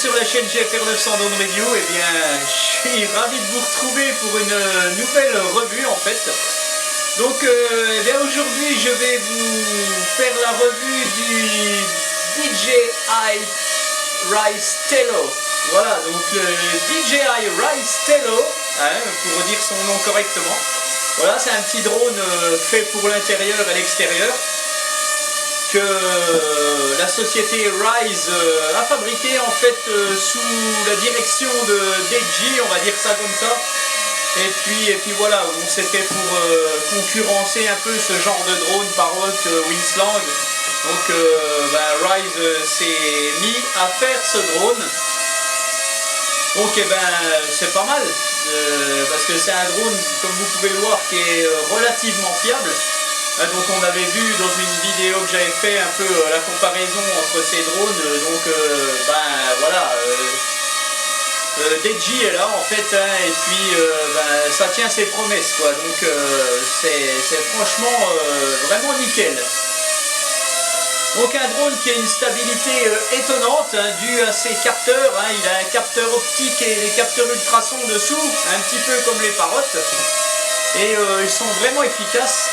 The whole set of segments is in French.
sur la chaîne GFR 900 Drone Review. Eh bien, je suis ravi de vous retrouver pour une nouvelle revue en fait. Donc, eh bien aujourd'hui, je vais vous faire la revue du DJI Rise Tello. Voilà, donc le DJI Rise Tello, pour dire son nom correctement. Voilà, c'est un petit drone fait pour l'intérieur et l'extérieur, que la société Rise a fabriqué en fait sous la direction de DJI, on va dire ça comme ça. Et puis voilà, bon, c'était pour concurrencer un peu ce genre de drone Parrot, Winslang. Donc Rise s'est mis à faire ce drone. Donc eh ben, c'est pas mal, parce que c'est un drone, comme vous pouvez le voir, qui est relativement fiable. Donc on avait vu dans une vidéo que j'avais fait un peu la comparaison entre ces drones, donc voilà, DJI est là en fait, et puis ça tient ses promesses quoi, donc c'est franchement vraiment nickel. Donc un drone qui a une stabilité étonnante, due à ses capteurs, il a un capteur optique et des capteurs ultrasons dessous, un petit peu comme les Parrot, et ils sont vraiment efficaces.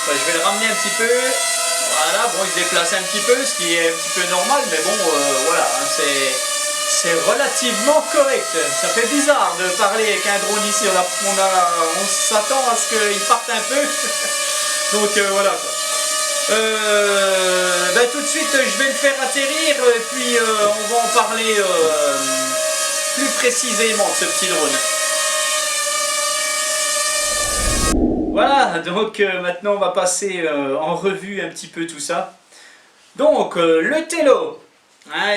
Je vais le ramener un petit peu, voilà, bon il se déplace un petit peu, ce qui est un petit peu normal, mais bon voilà, c'est relativement correct. Ça fait bizarre de parler avec un drone ici, on s'attend à ce qu'il parte un peu, donc voilà quoi. Tout de suite je vais le faire atterrir et puis on va en parler plus précisément de ce petit drone. Voilà, donc maintenant on va passer en revue un petit peu tout ça. Donc le Tello,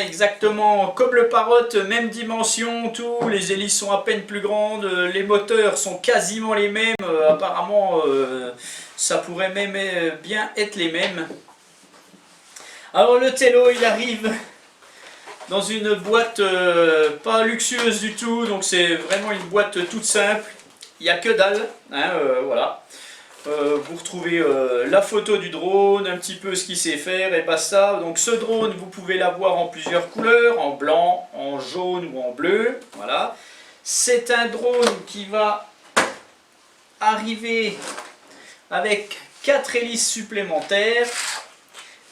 exactement comme le Parrot, même dimension, tout, les hélices sont à peine plus grandes, les moteurs sont quasiment les mêmes, apparemment ça pourrait même bien être les mêmes. Alors le Tello il arrive dans une boîte pas luxueuse du tout, donc c'est vraiment une boîte toute simple, il n'y a que dalle, voilà. Vous retrouvez la photo du drone, un petit peu ce qu'il sait faire et basta. Donc ce drone vous pouvez l'avoir en plusieurs couleurs, en blanc, en jaune ou en bleu, voilà. C'est un drone qui va arriver avec 4 hélices supplémentaires,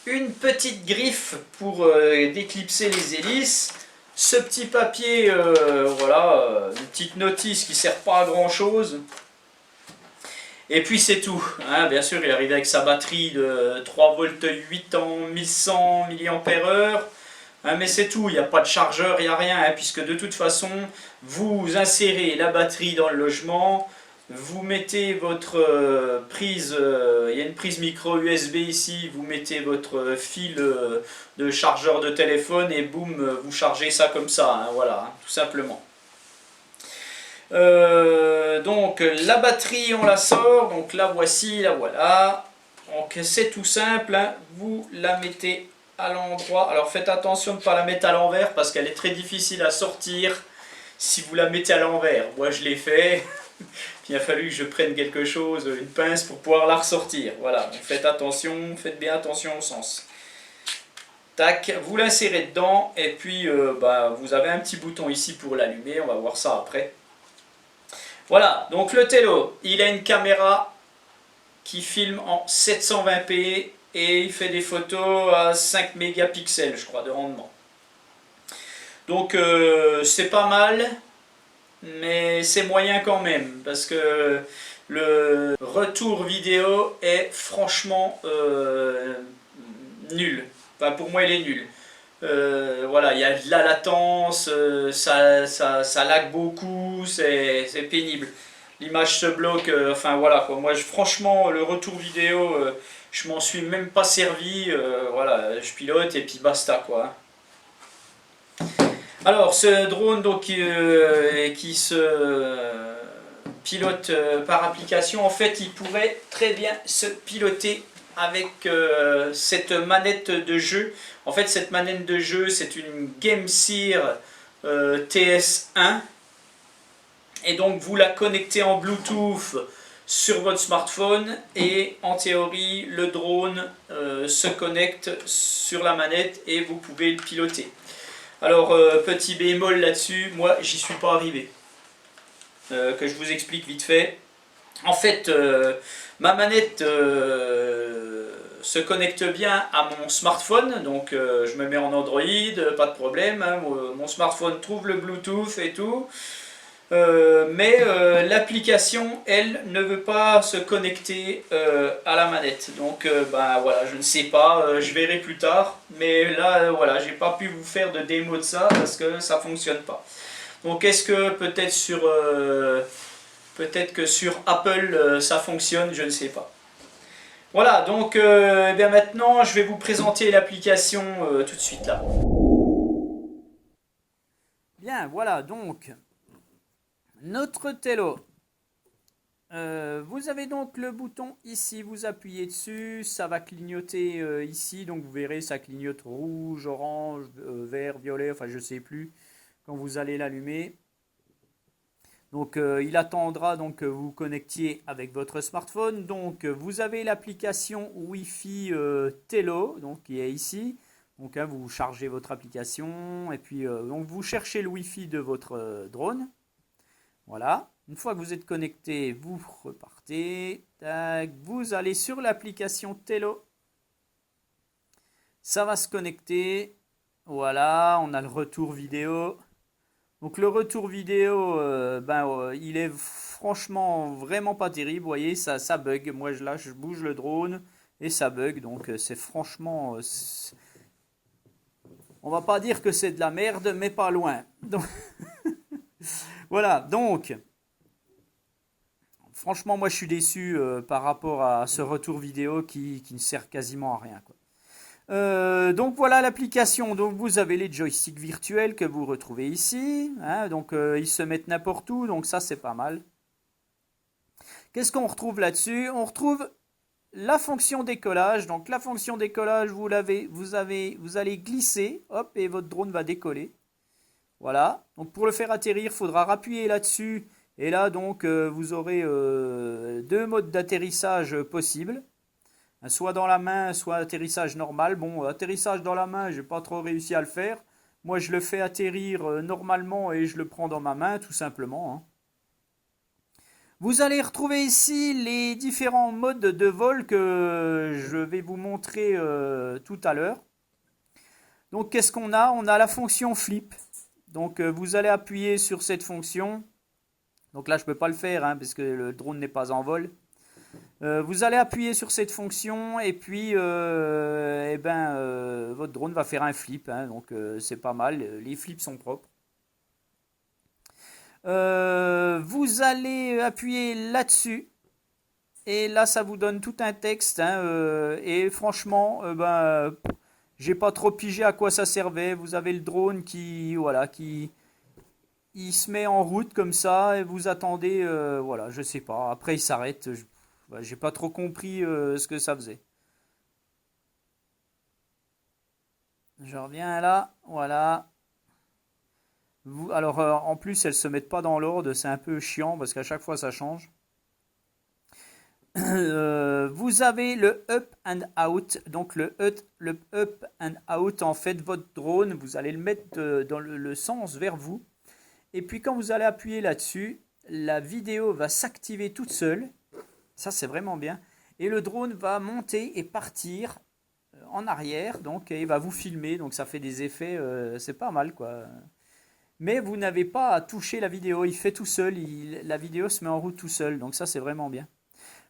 une petite griffe pour déclipser les hélices, ce petit papier, voilà, une petite notice qui ne sert pas à grand chose, et puis c'est tout, bien sûr il arrive avec sa batterie de 3 volts 8 en 1100 mAh, mais c'est tout, il n'y a pas de chargeur, il n'y a rien, puisque de toute façon vous insérez la batterie dans le logement, vous mettez votre prise, il y a une prise micro USB ici, vous mettez votre fil de chargeur de téléphone et boum, vous chargez ça comme ça, voilà, tout simplement. Donc la batterie on la sort, donc la voici, la voilà. Donc c'est tout simple, vous la mettez à l'endroit. Alors faites attention de ne pas la mettre à l'envers parce qu'elle est très difficile à sortir si vous la mettez à l'envers. Moi je l'ai fait. Il a fallu que je prenne quelque chose, une pince pour pouvoir la ressortir. Voilà, donc faites attention, faites bien attention au sens. Tac, vous l'insérez dedans et puis vous avez un petit bouton ici pour l'allumer, on va voir ça après. Voilà, donc le Tello, il a une caméra qui filme en 720p et il fait des photos à 5 mégapixels, je crois, de rendement. Donc c'est pas mal. Mais c'est moyen quand même, parce que le retour vidéo est franchement nul. Enfin, pour moi il est nul. Voilà, il y a de la latence, ça lag beaucoup, c'est pénible. L'image se bloque, enfin voilà quoi. Moi franchement le retour vidéo, je m'en suis même pas servi, voilà, je pilote et puis basta quoi. Alors ce drone donc, qui se pilote par application, en fait il pourrait très bien se piloter avec cette manette de jeu. En fait cette manette de jeu c'est une GameSeer TS1 et donc vous la connectez en Bluetooth sur votre smartphone et en théorie le drone se connecte sur la manette et vous pouvez le piloter. Alors, petit bémol là-dessus, moi j'y suis pas arrivé. Que je vous explique vite fait. En fait, ma manette se connecte bien à mon smartphone, donc je me mets en Android, pas de problème, hein, mon smartphone trouve le Bluetooth et tout. Mais l'application, elle, ne veut pas se connecter à la manette. Donc, bah voilà, je ne sais pas, je verrai plus tard. Mais là, voilà, j'ai pas pu vous faire de démo de ça parce que ça fonctionne pas. Donc, est-ce que peut-être que sur Apple ça fonctionne, je ne sais pas. Voilà, donc eh bien maintenant, je vais vous présenter l'application tout de suite là. Bien, voilà, donc notre télo. Vous avez donc le bouton ici, vous appuyez dessus, ça va clignoter ici, donc vous verrez ça clignote rouge, orange, vert, violet, enfin je sais plus quand vous allez l'allumer. Donc il attendra donc que vous vous connectiez avec votre smartphone. Donc vous avez l'application Wi-Fi Tello donc qui est ici. Donc vous chargez votre application et puis donc vous cherchez le Wi-Fi de votre drone. Voilà. Une fois que vous êtes connecté, vous repartez. Tac, vous allez sur l'application Tello. Ça va se connecter. Voilà, on a le retour vidéo. Donc le retour vidéo, il est franchement vraiment pas terrible. Vous voyez, ça bug. Moi je bouge le drone et ça bug. Donc c'est franchement... on va pas dire que c'est de la merde, mais pas loin. Donc, voilà, donc... Franchement, moi je suis déçu par rapport à ce retour vidéo qui ne sert quasiment à rien, quoi. Donc voilà l'application. Donc vous avez les joysticks virtuels que vous retrouvez ici, hein. Donc ils se mettent n'importe où, donc ça c'est pas mal. Qu'est-ce qu'on retrouve là-dessus? On retrouve la fonction décollage. Donc la fonction décollage, vous allez glisser, hop, et votre drone va décoller. Voilà. Donc pour le faire atterrir, il faudra appuyer là-dessus. Et là donc vous aurez deux modes d'atterrissage possibles. Soit dans la main, soit atterrissage normal. Bon, atterrissage dans la main, j'ai pas trop réussi à le faire. Moi, je le fais atterrir normalement et je le prends dans ma main, tout simplement, hein. Vous allez retrouver ici les différents modes de vol que je vais vous montrer tout à l'heure. Donc, qu'est-ce qu'on a? On a la fonction flip. Donc, vous allez appuyer sur cette fonction. Donc là, je ne peux pas le faire, hein, parce que le drone n'est pas en vol. Vous allez appuyer sur cette fonction et puis votre drone va faire un flip, hein, donc c'est pas mal, les flips sont propres. Vous allez appuyer là-dessus et là ça vous donne tout un texte, hein, et franchement j'ai pas trop pigé à quoi ça servait. Vous avez le drone qui il se met en route comme ça et vous attendez, voilà, je sais pas, après il s'arrête. J'ai pas trop compris ce que ça faisait. Je reviens là, voilà. Alors en plus elles se mettent pas dans l'ordre, c'est un peu chiant parce qu'à chaque fois ça change. Vous avez le up and out, donc le up and out, en fait votre drone, vous allez le mettre dans le sens vers vous. Et puis quand vous allez appuyer là-dessus, la vidéo va s'activer toute seule. Ça c'est vraiment bien. Et le drone va monter et partir en arrière, donc et il va vous filmer, donc ça fait des effets, c'est pas mal quoi. Mais vous n'avez pas à toucher la vidéo, il fait tout seul, la vidéo se met en route tout seul, donc ça c'est vraiment bien.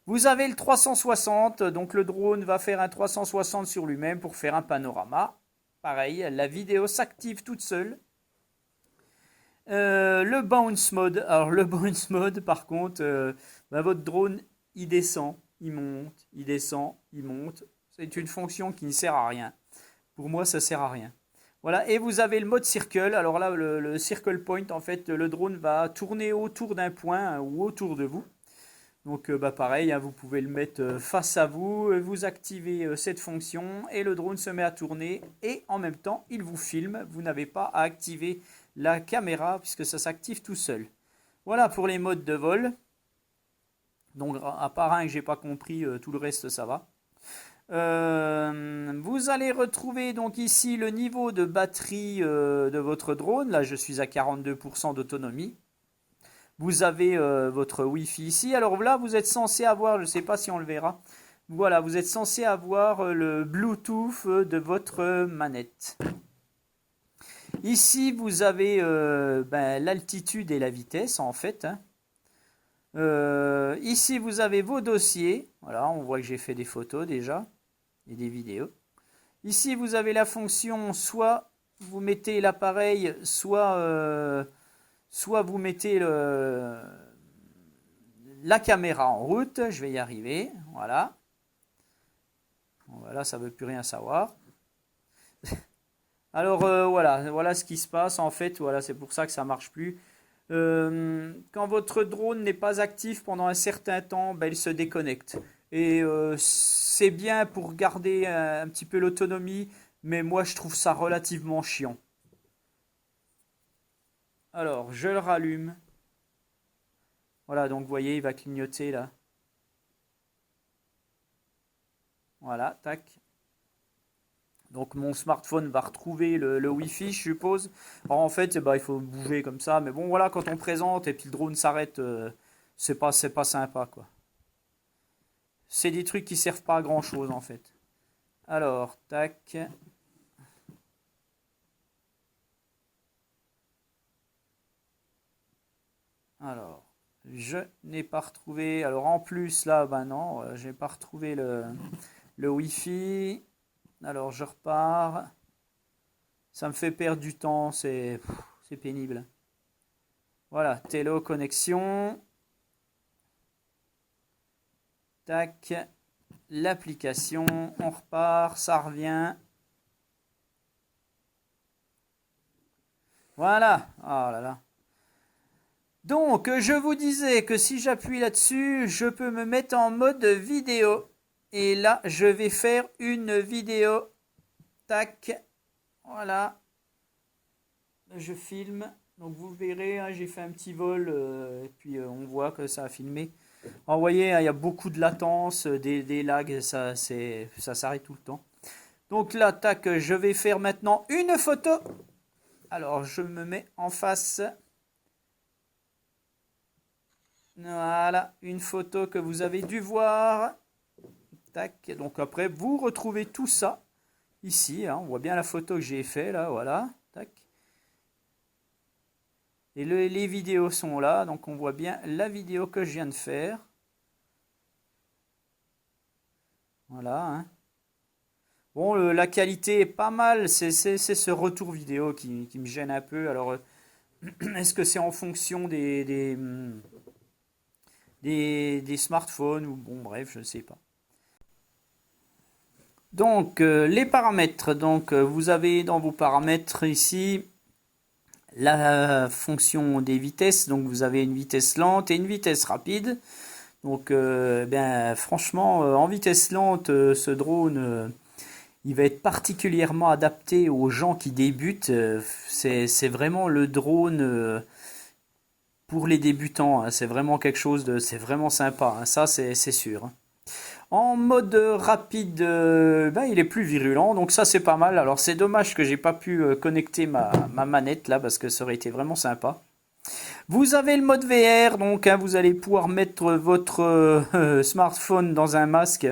Vous avez le 360, donc le drone va faire un 360 sur lui-même pour faire un panorama. Pareil, la vidéo s'active toute seule. Le bounce mode, alors le bounce mode par contre, votre drone il descend, il monte, il descend, il monte. C'est une fonction qui ne sert à rien. Pour moi, ça sert à rien. Voilà, et vous avez le mode circle. Alors là, le circle point, en fait, le drone va tourner autour d'un point, hein, ou autour de vous. Donc, pareil, hein, vous pouvez le mettre face à vous, vous activez cette fonction et le drone se met à tourner et en même temps, il vous filme. Vous n'avez pas à activer la caméra puisque ça s'active tout seul. Voilà pour les modes de vol. Donc, à part un que j'ai pas compris, tout le reste, ça va. Vous allez retrouver donc ici le niveau de batterie de votre drone. Là, je suis à 42% d'autonomie. Vous avez votre Wi-Fi ici. Alors là, vous êtes censé avoir, je ne sais pas si on le verra, voilà, vous êtes censé avoir le Bluetooth de votre manette. Ici, vous avez l'altitude et la vitesse en fait. Hein. Ici, vous avez vos dossiers. Voilà, on voit que j'ai fait des photos déjà et des vidéos. Ici, vous avez la fonction soit vous mettez l'appareil, soit vous mettez la caméra en route. Je vais y arriver. Voilà. Voilà, ça ne veut plus rien savoir. Alors voilà ce qui se passe en fait. Voilà, c'est pour ça que ça marche plus. Quand votre drone n'est pas actif pendant un certain temps, ben, il se déconnecte. Et c'est bien pour garder un petit peu l'autonomie, mais moi je trouve ça relativement chiant. Alors, je le rallume. Voilà, donc vous voyez, il va clignoter là. Voilà, tac. Donc mon smartphone va retrouver le Wi-Fi, je suppose. Alors, en fait, bah, il faut bouger comme ça. Mais bon, voilà, quand on présente et puis le drone s'arrête, c'est pas sympa, quoi. C'est des trucs qui servent pas à grand chose, en fait. Alors, tac. Alors, je n'ai pas retrouvé. Alors, en plus, là, ben non, j'ai pas retrouvé le Wi-Fi. Alors, je repars. Ça me fait perdre du temps, c'est pénible. Voilà, télo connexion. Tac, l'application, on repart, ça revient. Voilà, oh là là. Donc, je vous disais que si j'appuie là-dessus, je peux me mettre en mode vidéo. Et là, je vais faire une vidéo. Tac, voilà. Je filme. Donc, vous verrez, hein, j'ai fait un petit vol. Et puis, on voit que ça a filmé. Vous voyez, il y a beaucoup de latence, des lags, ça s'arrête tout le temps. Donc là, tac, je vais faire maintenant une photo. Alors, je me mets en face. Voilà, une photo que vous avez dû voir. Tac, donc après, vous retrouvez tout ça ici. Hein, on voit bien la photo que j'ai fait là, voilà. Tac. Et les vidéos sont là, donc on voit bien la vidéo que je viens de faire. Voilà. Hein. Bon, la qualité est pas mal, c'est ce retour vidéo qui me gêne un peu. Alors, est-ce que c'est en fonction des smartphones ou bon, bref, je ne sais pas. Donc, les paramètres. Donc, vous avez dans vos paramètres ici la fonction des vitesses. Donc, vous avez une vitesse lente et une vitesse rapide. Donc, franchement, en vitesse lente, ce drone, il va être particulièrement adapté aux gens qui débutent. C'est vraiment le drone pour les débutants. Hein. C'est vraiment quelque chose de, c'est vraiment sympa. Hein. Ça, c'est sûr. Hein. En mode rapide, il est plus virulent, donc ça c'est pas mal. Alors c'est dommage que j'ai pas pu connecter ma manette là parce que ça aurait été vraiment sympa. Vous avez le mode VR, donc hein, vous allez pouvoir mettre votre smartphone dans un masque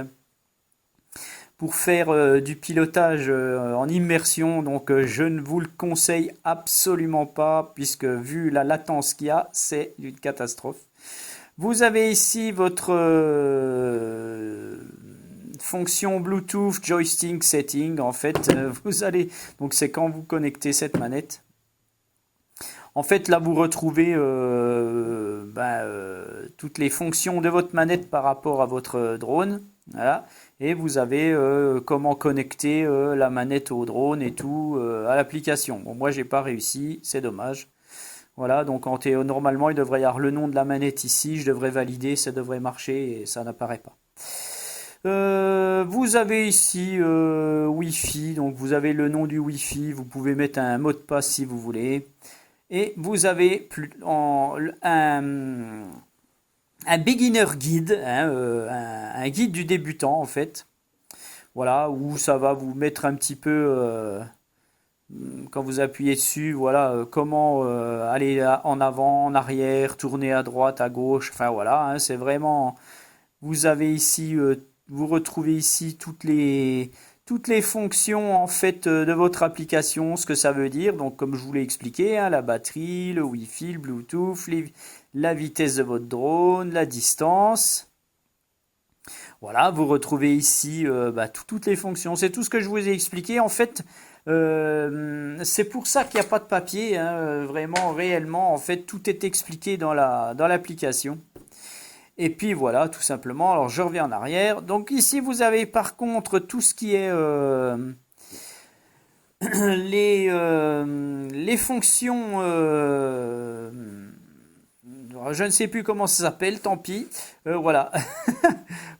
pour faire du pilotage en immersion. Donc je ne vous le conseille absolument pas puisque vu la latence qu'il y a, c'est une catastrophe. Vous avez ici votre fonction Bluetooth joystick setting. En fait, vous allez donc c'est quand vous connectez cette manette. En fait, là, vous retrouvez toutes les fonctions de votre manette par rapport à votre drone. Voilà. Et vous avez comment connecter la manette au drone et tout à l'application. Bon, moi, j'ai pas réussi, c'est dommage. Voilà, donc normalement, il devrait y avoir le nom de la manette ici. Je devrais valider, ça devrait marcher et ça n'apparaît pas. Vous avez ici Wi-Fi, donc vous avez le nom du Wi-Fi. Vous pouvez mettre un mot de passe si vous voulez. Et vous avez un beginner guide, hein, un guide du débutant en fait. Voilà, où ça va vous mettre un petit peu, quand vous appuyez dessus, voilà, comment aller en avant, en arrière, tourner à droite, à gauche, enfin voilà, hein, c'est vraiment, vous avez ici, vous retrouvez ici toutes les fonctions en fait de votre application, ce que ça veut dire. Donc comme je vous l'ai expliqué, hein, la batterie, le Wi-Fi, le Bluetooth, la vitesse de votre drone, la distance. Voilà, vous retrouvez ici toutes les fonctions. C'est tout ce que je vous ai expliqué. En fait, c'est pour ça qu'il n'y a pas de papier, hein, vraiment, réellement. En fait, tout est expliqué dans l'application. Et puis voilà, tout simplement. Alors, je reviens en arrière. Donc ici, vous avez par contre tout ce qui est les fonctions. Je ne sais plus comment ça s'appelle, tant pis. Voilà.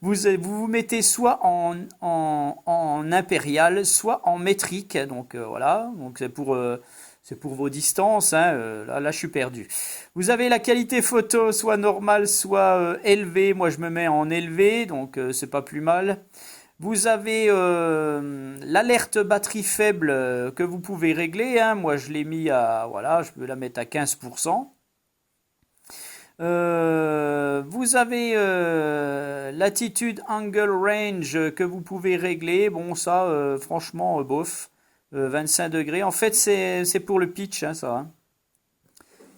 Vous mettez soit en impérial, soit en métrique. Donc voilà, donc c'est pour vos distances. Hein. Là, je suis perdu. Vous avez la qualité photo, soit normale, soit élevée. Moi, je me mets en élevé, donc c'est pas plus mal. Vous avez l'alerte batterie faible que vous pouvez régler. Hein. Moi, je l'ai mis à, voilà, je peux la mettre à 15%. Vous avez l'attitude angle range que vous pouvez régler. Bon, ça, franchement, bof. 25 degrés. En fait, c'est pour le pitch, hein, ça. Hein.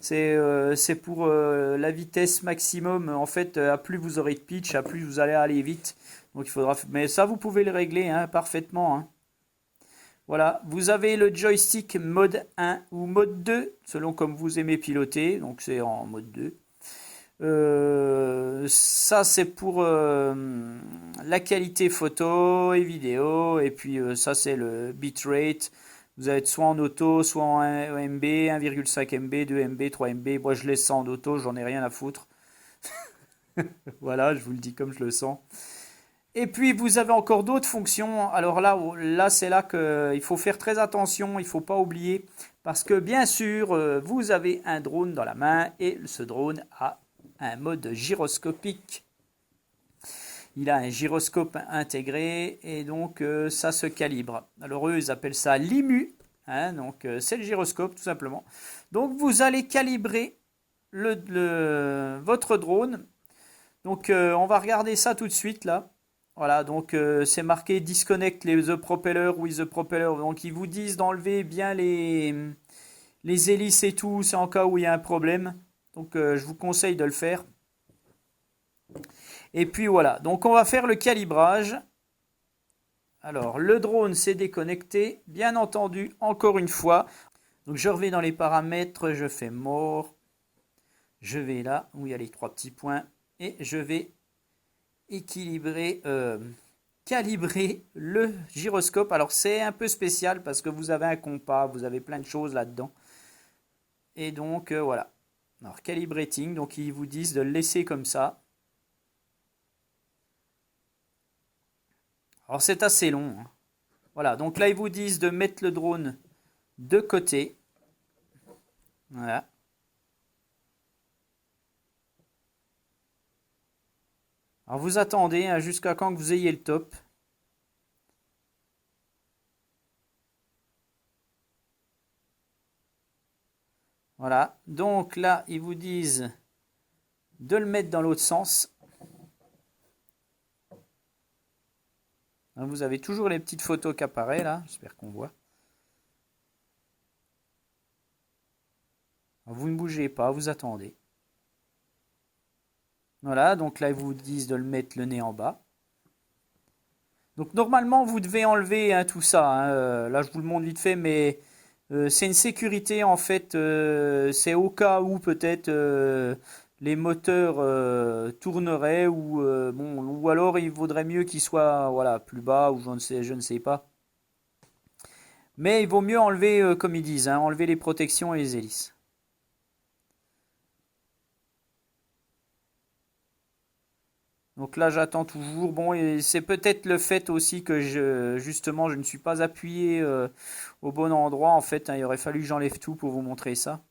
C'est pour la vitesse maximum. En fait, à plus vous aurez de pitch, à plus vous allez aller vite. Donc, il faudra. Mais ça, vous pouvez le régler hein, parfaitement. Hein. Voilà. Vous avez le joystick mode 1 ou mode 2, selon comme vous aimez piloter. Donc, c'est en mode 2. Ça c'est pour la qualité photo et vidéo et puis ça c'est le bitrate. Vous allez être soit en auto, soit en MB, 1,5 MB, 2 MB, 3 MB. Moi je laisse ça en auto, j'en ai rien à foutre. Voilà, je vous le dis comme je le sens. Et puis vous avez encore d'autres fonctions. Alors là c'est là qu'il faut faire très attention, il ne faut pas oublier. Parce que bien sûr, vous avez un drone dans la main et ce drone a un mode gyroscopique. Il a un gyroscope intégré et donc ça se calibre. Alors eux, ils appellent ça l'IMU. Hein, donc c'est le gyroscope tout simplement. Donc vous allez calibrer votre drone. Donc on va regarder ça tout de suite là. Voilà, donc c'est marqué disconnect the propeller with the propeller. Donc ils vous disent d'enlever bien les hélices et tout, c'est en cas où il y a un problème. Donc je vous conseille de le faire. Et puis voilà, donc on va faire le calibrage. Alors le drone s'est déconnecté, bien entendu, encore une fois. Donc je reviens dans les paramètres, je fais more. Je vais là où il y a les trois petits points et je vais calibrer le gyroscope. Alors c'est un peu spécial parce que vous avez un compas, vous avez plein de choses là-dedans. Et donc voilà. Alors calibrating, donc ils vous disent de le laisser comme ça. Alors c'est assez long. Hein. Voilà, donc là ils vous disent de mettre le drone de côté. Voilà. Alors vous attendez hein, jusqu'à quand que vous ayez le top. Voilà, donc là ils vous disent de le mettre dans l'autre sens. Vous avez toujours les petites photos qui apparaissent là, j'espère qu'on voit. Alors, vous ne bougez pas, vous attendez. Voilà, donc là ils vous disent de le mettre le nez en bas. Donc normalement vous devez enlever hein, tout ça. Hein. Là je vous le montre vite fait, mais c'est une sécurité en fait. C'est au cas où peut-être les moteurs tourneraient ou alors il vaudrait mieux qu'ils soient voilà, plus bas ou je ne sais pas. Mais il vaut mieux enlever, comme ils disent, hein, enlever les protections et les hélices. Donc là, j'attends toujours. Bon, et c'est peut-être le fait aussi que justement, je ne suis pas appuyé au bon endroit. En fait, hein, il aurait fallu que j'enlève tout pour vous montrer ça.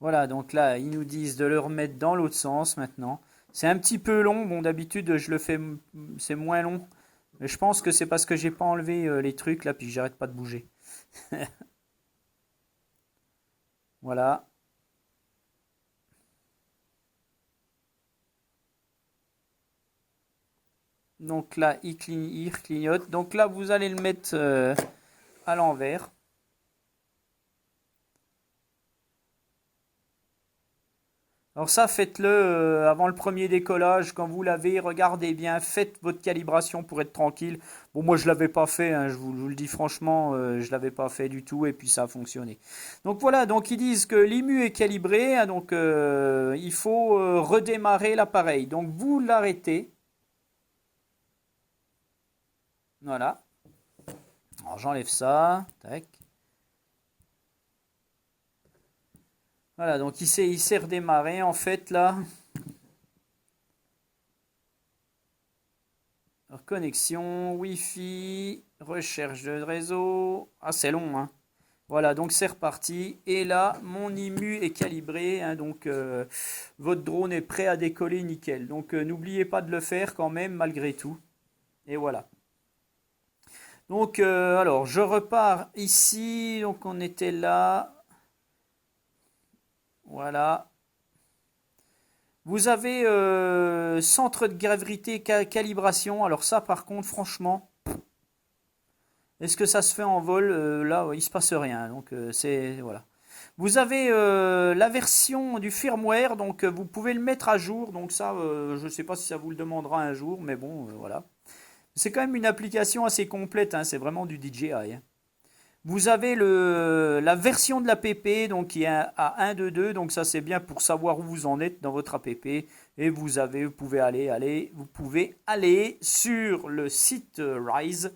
Voilà, donc là, ils nous disent de le remettre dans l'autre sens maintenant. C'est un petit peu long. Bon, d'habitude, je le fais, c'est moins long. Mais je pense que c'est parce que j'ai pas enlevé les trucs là, puis j'arrête pas de bouger. Voilà. Donc là, il clignote. Donc là, vous allez le mettre à l'envers. Alors ça, faites-le avant le premier décollage. Quand vous l'avez, regardez bien, faites votre calibration pour être tranquille. Bon, moi, je l'avais pas fait, hein, je vous le dis franchement, je l'avais pas fait du tout, et puis ça a fonctionné. Donc voilà, donc ils disent que l'IMU est calibré, hein, donc il faut redémarrer l'appareil. Donc vous l'arrêtez. Voilà. Alors j'enlève ça. Tac. Voilà, donc il s'est redémarré en fait là. Alors, connexion, Wi-Fi, recherche de réseau. Ah, c'est long, hein. Voilà, donc c'est reparti. Et là, mon IMU est calibré, hein, donc votre drone est prêt à décoller nickel. Donc n'oubliez pas de le faire quand même malgré tout. Et voilà. Donc alors, je repars ici. Donc on était là. Voilà. Vous avez centre de gravité calibration. Alors ça, par contre, franchement, est-ce que ça se fait en vol? Là, il se passe rien. Donc c'est voilà. Vous avez la version du firmware, donc vous pouvez le mettre à jour. Donc ça, je ne sais pas si ça vous le demandera un jour, mais bon, voilà. C'est quand même une application assez complète, hein, c'est vraiment du DJI. Hein. Vous avez la version de l'app, donc qui est à 1.2.2, donc ça c'est bien pour savoir où vous en êtes dans votre app. Et vous pouvez aller sur le site Rise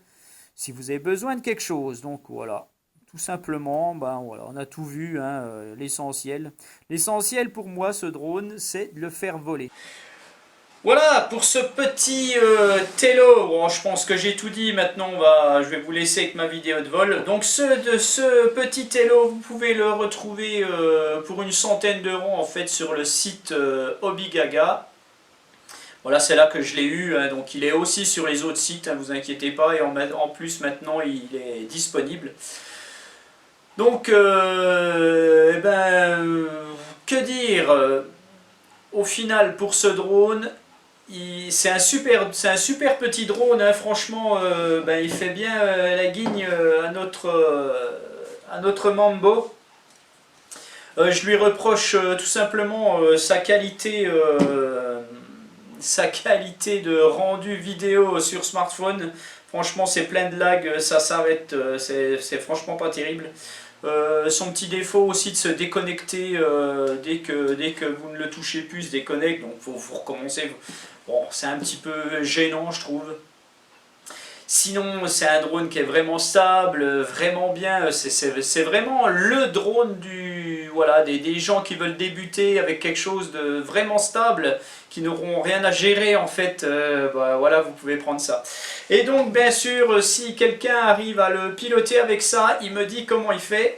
si vous avez besoin de quelque chose. Donc voilà, tout simplement, ben voilà, on a tout vu, hein, l'essentiel. L'essentiel pour moi, ce drone, c'est de le faire voler. Voilà pour ce petit télo. Bon, je pense que j'ai tout dit. Maintenant, je vais vous laisser avec ma vidéo de vol. Donc, ce petit télo, vous pouvez le retrouver pour une centaine d'euros en fait sur le site Hobbygaga. Voilà, c'est là que je l'ai eu. Hein, donc, il est aussi sur les autres sites. Hein, vous inquiétez pas. Et en plus, maintenant, il est disponible. Donc, que dire au final pour ce drone? C'est un super petit drone, hein, franchement, il fait bien la guigne à notre Mambo. Je lui reproche tout simplement sa qualité de rendu vidéo sur smartphone. Franchement, c'est plein de lag, ça s'arrête, c'est franchement pas terrible. Son petit défaut aussi de se déconnecter dès que vous ne le touchez plus, se déconnecte, donc faut recommencer. Bon, c'est un petit peu gênant, je trouve. Sinon, c'est un drone qui est vraiment stable, vraiment bien. C'est vraiment le drone des gens qui veulent débuter avec quelque chose de vraiment stable, qui n'auront rien à gérer en fait. Voilà, vous pouvez prendre ça. Et donc, bien sûr, si quelqu'un arrive à le piloter avec ça, il me dit comment il fait.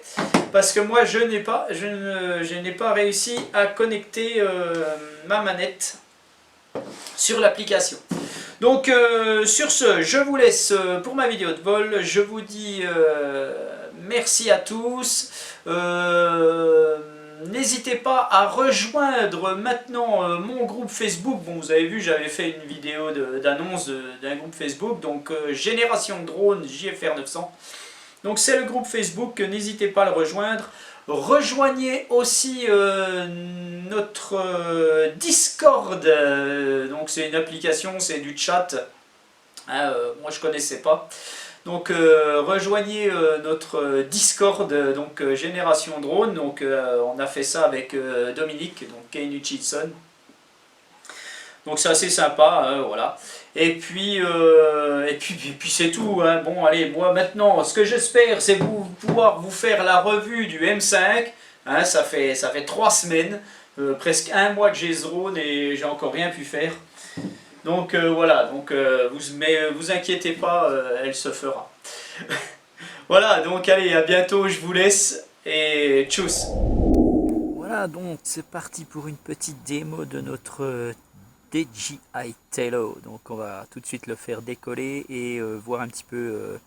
Parce que moi, je n'ai pas réussi à connecter ma manette sur l'application. Donc sur ce, je vous laisse pour ma vidéo de vol. Je vous dis merci à tous. N'hésitez pas à rejoindre maintenant mon groupe Facebook. Bon, vous avez vu, j'avais fait une vidéo d'annonce d'un groupe Facebook. Donc Génération Drone JFR 900. Donc c'est le groupe Facebook, n'hésitez pas à le rejoindre. Rejoignez aussi notre Discord, donc c'est une application, c'est du chat, hein, moi je connaissais pas. Donc rejoignez notre Discord, donc Génération Drone, donc on a fait ça avec Dominique, donc Kane Hutchinson. Donc c'est assez sympa, voilà. Et puis c'est tout. Hein. Bon, allez, moi maintenant, ce que j'espère, c'est pouvoir vous faire la revue du M5. Hein, ça fait 3 semaines, presque 1 mois que j'ai ce drone et j'ai encore rien pu faire. Donc voilà, donc, vous inquiétez pas, elle se fera. Voilà, donc allez, à bientôt, je vous laisse et tchuss. Voilà, Voilà, donc c'est parti pour une petite démo de notre DJI Tello. Donc on va tout de suite le faire décoller et voir un petit peu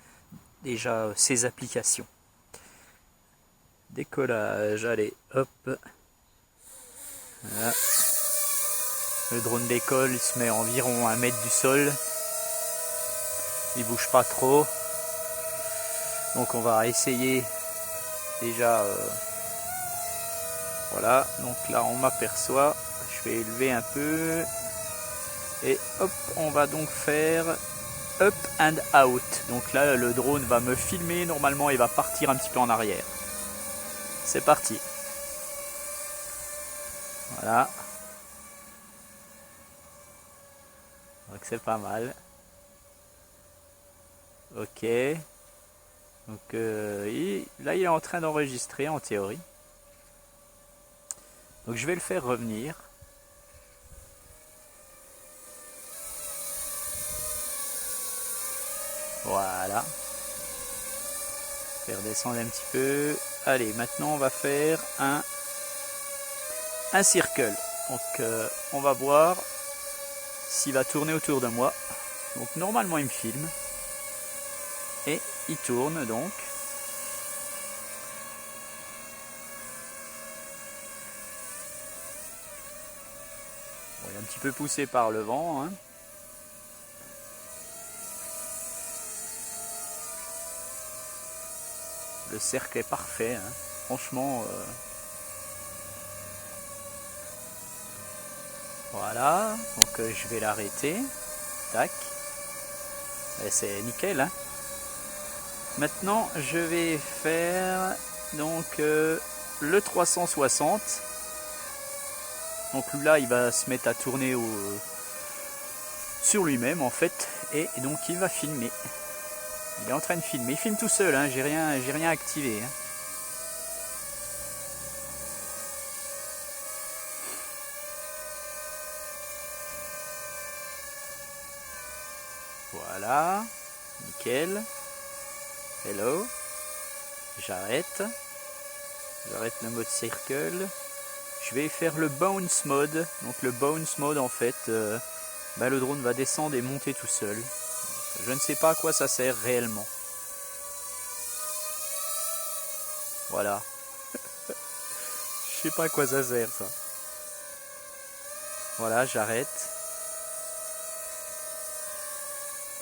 déjà ses applications. Décollage, allez, hop. Voilà. Le drone décolle, il se met environ à 1 mètre du sol. Il bouge pas trop. Donc on va essayer déjà... voilà, donc là on m'aperçoit. Je vais élever un peu. Et hop, on va donc faire up and out. Donc là le drone va me filmer, normalement il va partir un petit peu en arrière. C'est parti. Voilà. Donc c'est pas mal. Ok. Donc là il est en train d'enregistrer en théorie. Donc je vais le faire revenir. Voilà. Faire descendre un petit peu. Allez, maintenant on va faire un circle. Donc on va voir s'il va tourner autour de moi. Donc normalement il me filme. Et il tourne donc. Bon, il est un petit peu poussé par le vent. Hein. Le cercle est parfait. Hein. Franchement. Voilà. Donc je vais l'arrêter. Tac. C'est nickel. Hein. Maintenant, je vais faire donc le 360. Donc là, il va se mettre à tourner sur lui-même en fait, et donc il va filmer. Il est en train de filmer. Il filme tout seul. Hein. J'ai rien activé. Hein. Voilà, nickel. Hello. J'arrête le mode circle. Je vais faire le bounce mode. Donc le bounce mode en fait, le drone va descendre et monter tout seul. Je ne sais pas à quoi ça sert réellement. Voilà. Je sais pas à quoi ça sert ça. Voilà, j'arrête.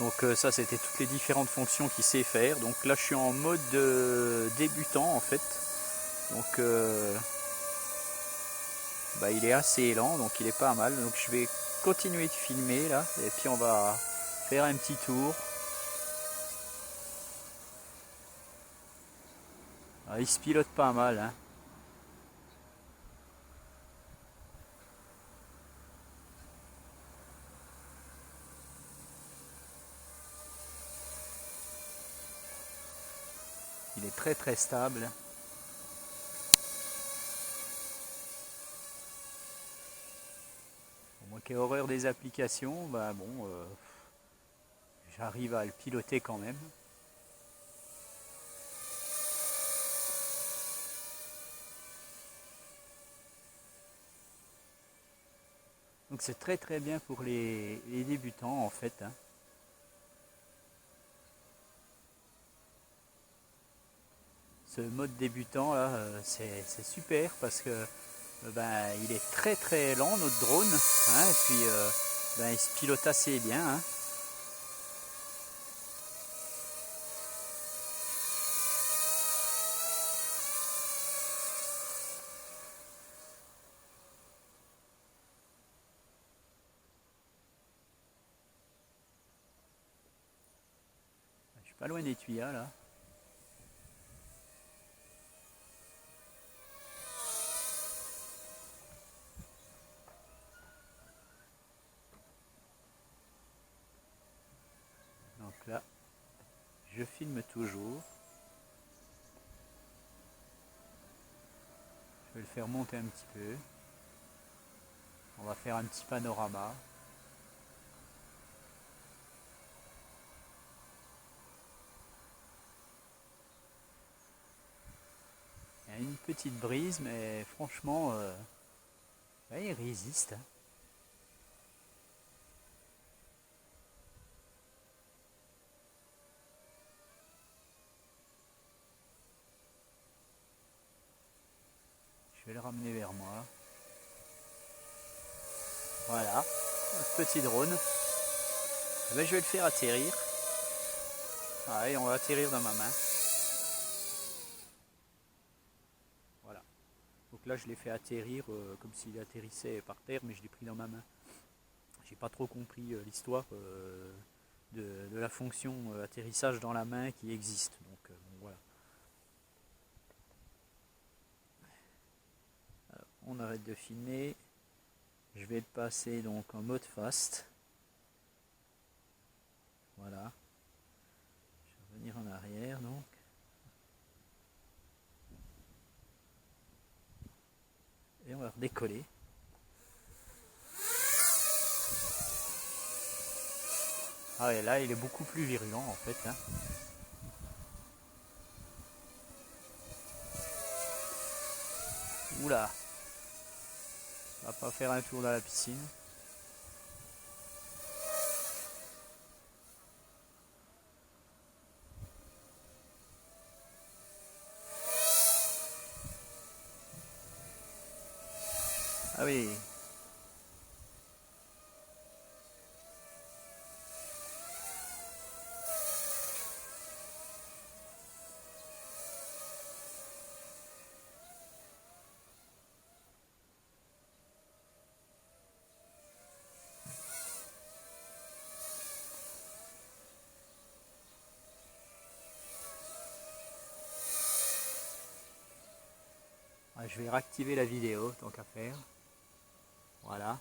Donc ça c'était toutes les différentes fonctions qu'il sait faire. Donc là je suis en mode débutant en fait. Donc il est assez lent, donc il est pas mal. Donc je vais continuer de filmer là. Et puis on va faire un petit tour. Ah, il se pilote pas mal. Hein. Il est très très stable. Moi qui ai horreur des applications, j'arrive à le piloter quand même. Donc c'est très très bien pour les débutants en fait. Hein. Ce mode débutant là, c'est super parce que il est très très lent notre drone. Hein, et puis il se pilote assez bien. Hein. Je suis pas loin des tuyas là. Donc là, je filme toujours. Je vais le faire monter un petit peu. On va faire un petit panorama. Il y a une petite brise, mais franchement, ouais, il résiste, hein. Je vais le ramener vers moi. Voilà, notre petit drone. Eh ben, je vais le faire atterrir. Ah, et on va atterrir dans ma main. Voilà. Donc là, je l'ai fait atterrir comme s'il atterrissait par terre, mais je l'ai pris dans ma main. J'ai pas trop compris l'histoire de la fonction atterrissage dans la main qui existe. Donc bon, voilà. Alors, on arrête de filmer. Je vais le passer donc en mode fast. Voilà. Je vais revenir en arrière donc. Et on va redécoller. Ah ouais, là il est beaucoup plus virulent en fait, hein. Oula. On va pas faire un tour dans la piscine. Ah oui. Ah, je vais réactiver la vidéo tant qu'à faire. Voilà.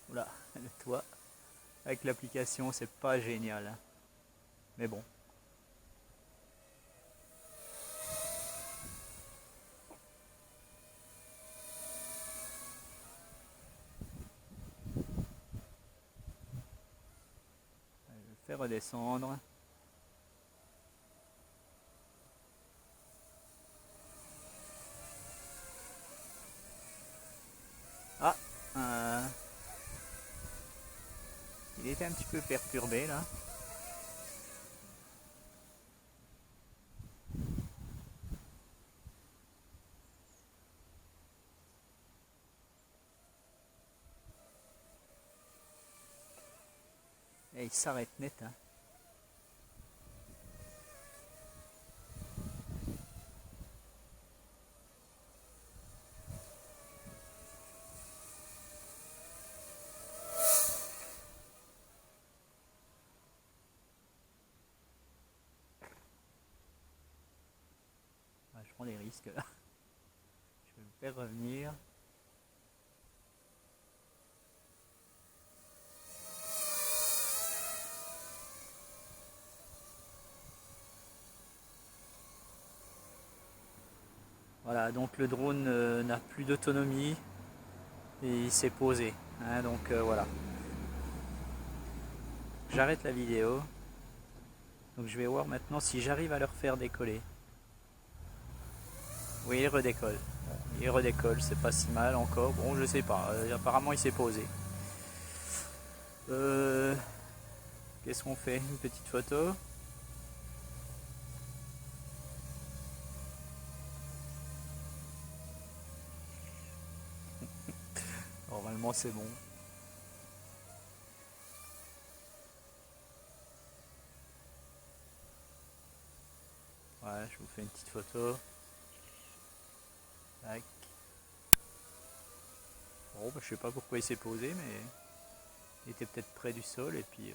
Oula, le toit. Avec l'application, c'est pas génial, hein. Mais bon. Je vais le faire redescendre. Ah, il était un petit peu perturbé là. Et il s'arrête net, hein. Ah, je prends des risques là. Je vais le faire revenir. Voilà, donc le drone n'a plus d'autonomie et il s'est posé, hein, donc voilà. J'arrête la vidéo. Donc je vais voir maintenant si j'arrive à le refaire décoller. Oui, il redécolle. Il redécolle, c'est pas si mal encore. Bon, je sais pas. Apparemment, il s'est posé. Qu'est-ce qu'on fait? Une petite photo. Normalement, c'est bon. Ouais, je vous fais une petite photo. Tac. Bon, bah, je sais pas pourquoi il s'est posé, mais il était peut-être près du sol et puis.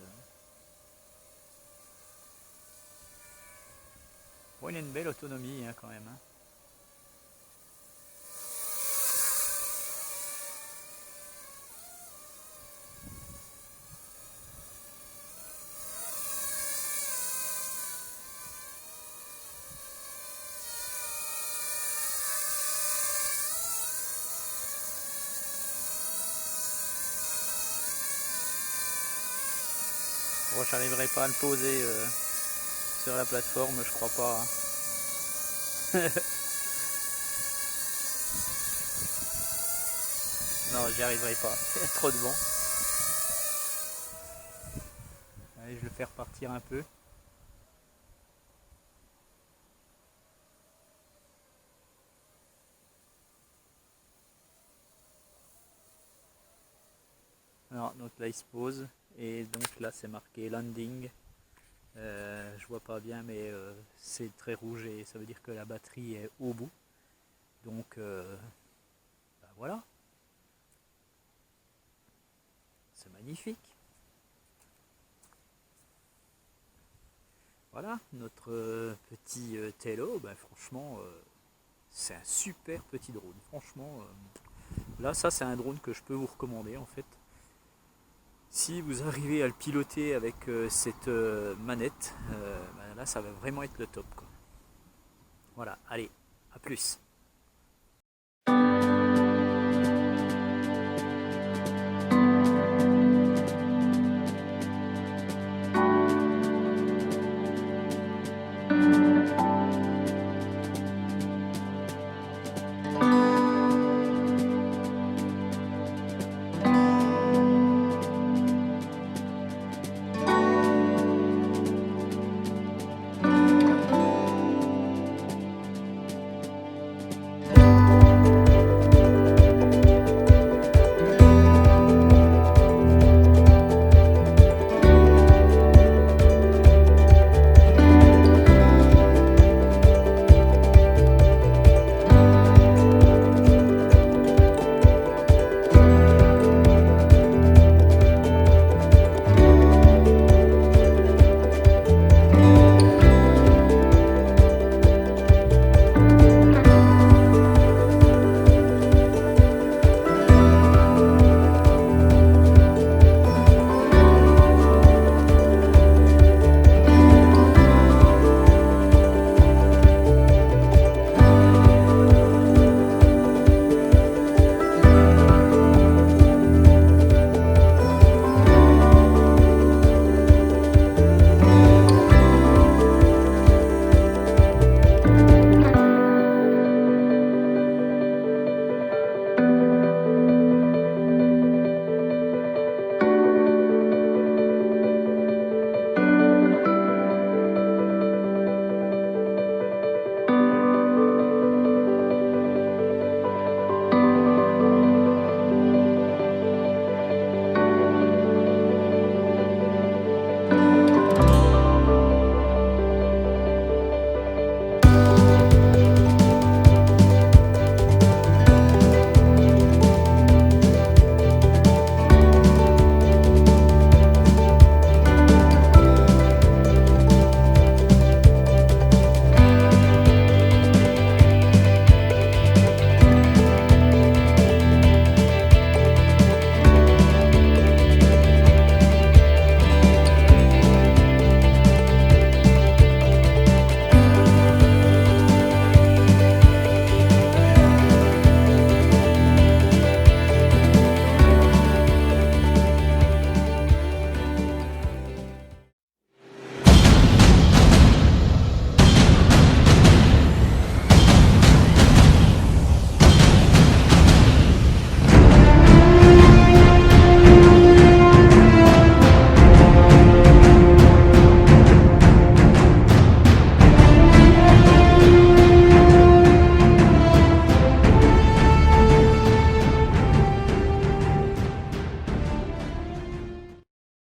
Bon, il a une belle autonomie hein, quand même, hein. Bon, j'arriverai pas à le poser sur la plateforme, je crois pas. Hein. Non, j'y arriverai pas. Il y a trop de vent. Allez, je le fais repartir un peu. Alors, donc là il se pose et donc là c'est marqué landing. Je vois pas bien mais c'est très rouge et ça veut dire que la batterie est au bout. Donc bah voilà, c'est magnifique. Voilà notre petit Tello, bah, franchement c'est un super petit drone. Franchement là ça c'est un drone que je peux vous recommander en fait. Si vous arrivez à le piloter avec cette manette, bah là ça va vraiment être le top, quoi. Voilà, allez, à plus.